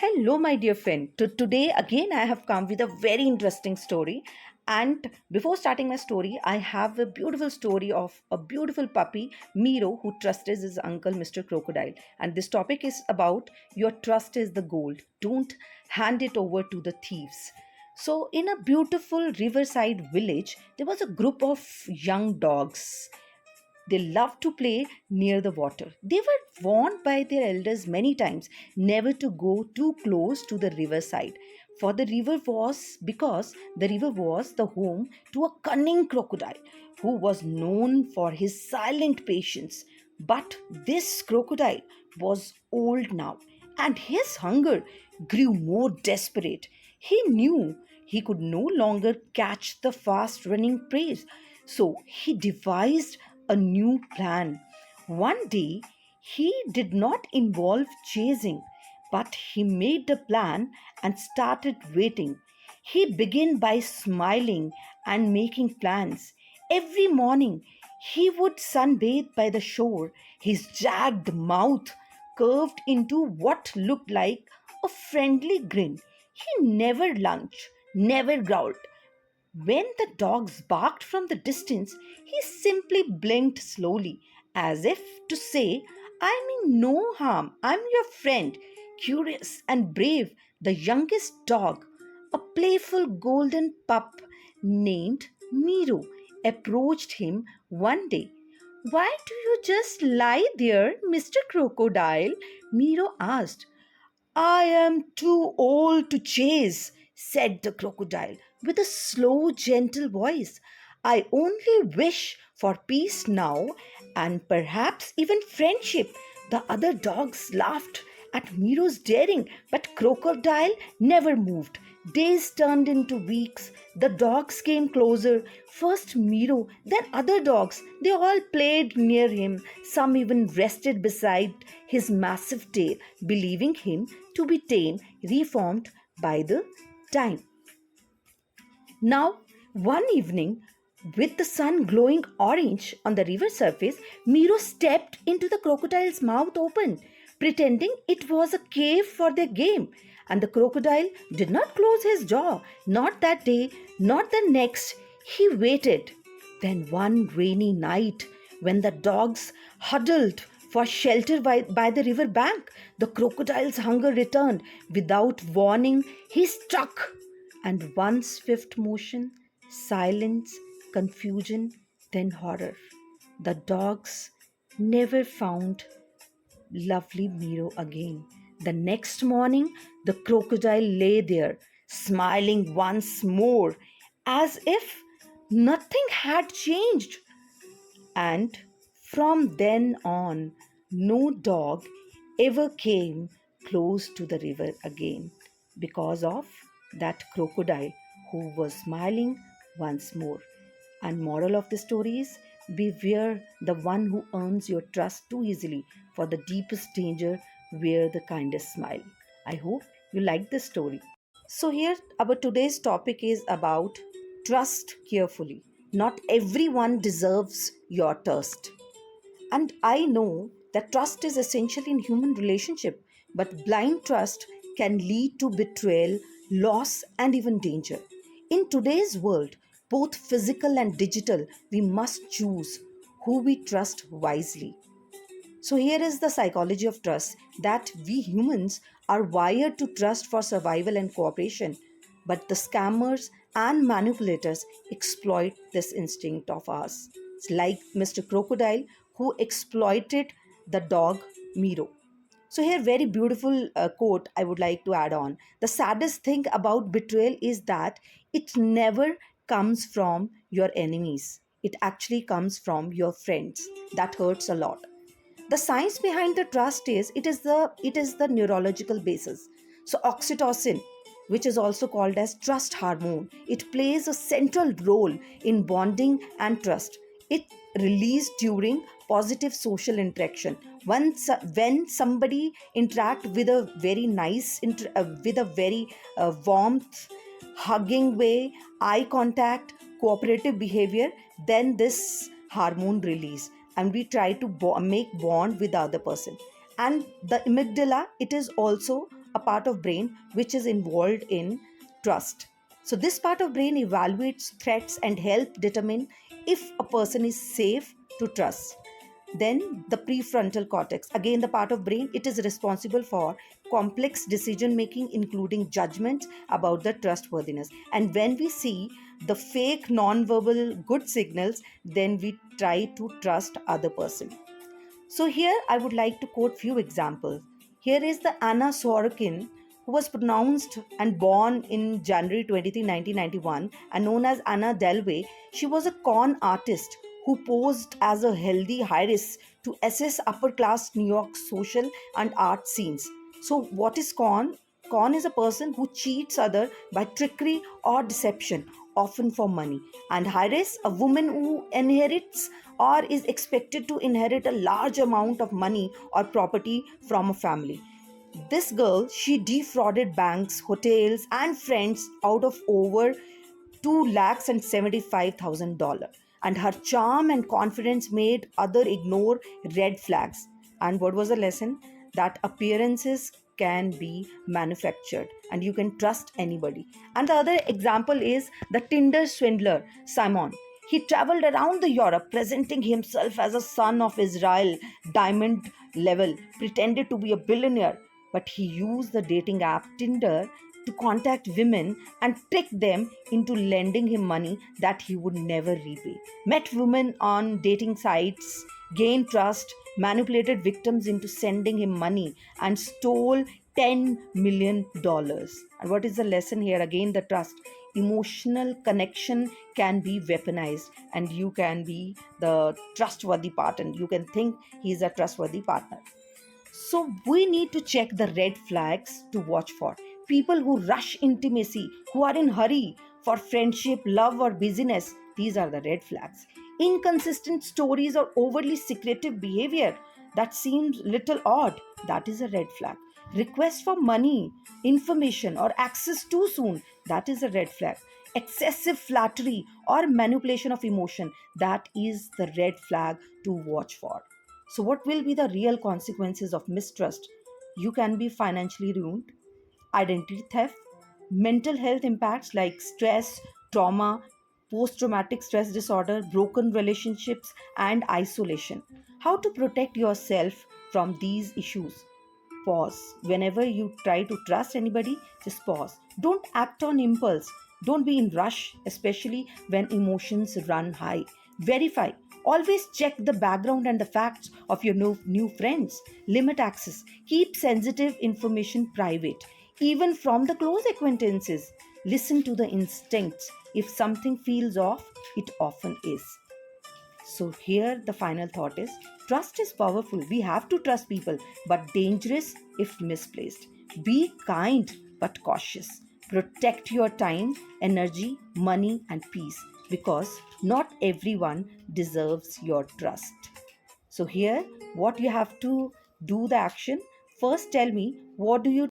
Hello, my dear friend. Today, again, I have come with a very interesting story. And before starting my story, I have a beautiful story of a beautiful puppy, Miro, who trusted his uncle, Mr. Crocodile. And this topic is about your trust is the gold. Don't hand it over to the thieves. So, in a beautiful riverside village, there was a group of young dogs. They loved to play near the water. They were warned by their elders many times never to go too close to the riverside. For the river was the home to a cunning crocodile who was known for his silent patience. But this crocodile was old now, and his hunger grew more desperate. He knew he could no longer catch the fast running prey, so he devised a new plan. One day, he did not involve chasing, but he made a plan and started waiting. He began by smiling and making plans. Every morning, he would sunbathe by the shore, his jagged mouth curved into what looked like a friendly grin. He never lunged, never growled. When the dogs barked from the distance, he simply blinked slowly, as if to say, I mean no harm, I'm your friend. Curious and brave, the youngest dog, a playful golden pup named Miro, approached him one day. Why do you just lie there, Mr. Crocodile? Miro asked. I am too old to chase, said the crocodile with a slow, gentle voice. I only wish for peace now and perhaps even friendship. The other dogs laughed at Miro's daring, but Crocodile never moved. Days turned into weeks. The dogs came closer. First Miro, then other dogs. They all played near him. Some even rested beside his massive tail, believing him to be tame, reformed by the time. Now, one evening, with the sun glowing orange on the river surface, Miro stepped into the crocodile's mouth open, pretending it was a cave for their game. And the crocodile did not close his jaw, not that day, not the next. He waited. Then one rainy night, when the dogs huddled for shelter by the river bank, the crocodile's hunger returned. Without warning, he struck, and one swift motion, silence, confusion, then horror. The dogs never found lovely Miro again. The next morning, the crocodile lay there, smiling once more, as if nothing had changed. And from then on, no dog ever came close to the river again because of that crocodile who was smiling once more. And moral of the story is beware the one who earns your trust too easily, for the deepest danger wear the kindest smile. I hope you like this story. So, here our today's topic is about trust carefully. Not everyone deserves your trust. And I know that trust is essential in human relationship, but blind trust can lead to betrayal, loss, and even danger. In today's world, both physical and digital, we must choose who we trust wisely. So, here is the psychology of trust that we humans are wired to trust for survival and cooperation, but the scammers and manipulators exploit this instinct of ours. It's like Mr. Crocodile who exploited the dog Miro. So, here, very beautiful quote I would like to add on. The saddest thing about betrayal is that it never comes from your enemies, it actually comes from your friends. That hurts a lot. The science behind the trust is it is the neurological basis. So oxytocin, which is also called as trust hormone, it plays a central role in bonding and trust. It released during positive social interaction. Once when somebody interact with a very with a very warmth, hugging way, eye contact, cooperative behavior, then this hormone release, and we try to make bond with the other person. And the amygdala, it is also a part of brain which is involved in trust. So this part of brain evaluates threats and help determine if a person is safe to trust. Then the prefrontal cortex, again the part of brain, it is responsible for complex decision making, including judgments about the trustworthiness. And when we see the fake non-verbal good signals, then we try to trust other person. So here I would like to quote few examples. Here is the Anna Sorokin, who was pronounced and born in January 23, 1991, and known as Anna Delvey. She was a con artist who posed as a healthy heiress to assess upper class New York social and art scenes. So what is con? Con is a person who cheats other by trickery or deception, often for money. And heiress, a woman who inherits or is expected to inherit a large amount of money or property from a family. This girl, she defrauded banks, hotels, and friends out of over $275,000. And her charm and confidence made other ignore red flags. And what was the lesson? That appearances can be manufactured and you can trust anybody. And the other example is the Tinder swindler, Simon. He traveled around the Europe presenting himself as a son of Israel, diamond level, pretended to be a billionaire, but he used the dating app Tinder to contact women and trick them into lending him money that he would never repay. Met women on dating sites, gained trust, manipulated victims into sending him money, and stole $10 million. And what is the lesson here? Again, the trust. Emotional connection can be weaponized, and you can be the trustworthy partner. You can think he's a trustworthy partner. So we need to check the red flags to watch for. People who rush intimacy, who are in hurry for friendship, love, or busyness, these are the red flags. Inconsistent stories or overly secretive behavior that seems little odd, that is a red flag. Request for money, information, or access too soon, that is a red flag. Excessive flattery or manipulation of emotion, that is the red flag to watch for. So, what will be the real consequences of mistrust? You can be financially ruined, identity theft, mental health impacts like stress, trauma, post traumatic stress disorder, broken relationships, and isolation. How to protect yourself from these issues? Pause. Whenever you try to trust anybody, just pause. Don't act on impulse. Don't be in rush, especially when emotions run high. Verify. Always check the background and the facts of your new friends. Limit access. Keep sensitive information private, even from the close acquaintances. Listen to the instincts. If something feels off, it often is. So, here the final thought is trust is powerful. We have to trust people, but dangerous if misplaced. Be kind but cautious. Protect your time, energy, money, and peace because not everyone deserves your trust. So, here, what you have to do the action. First, tell me what do you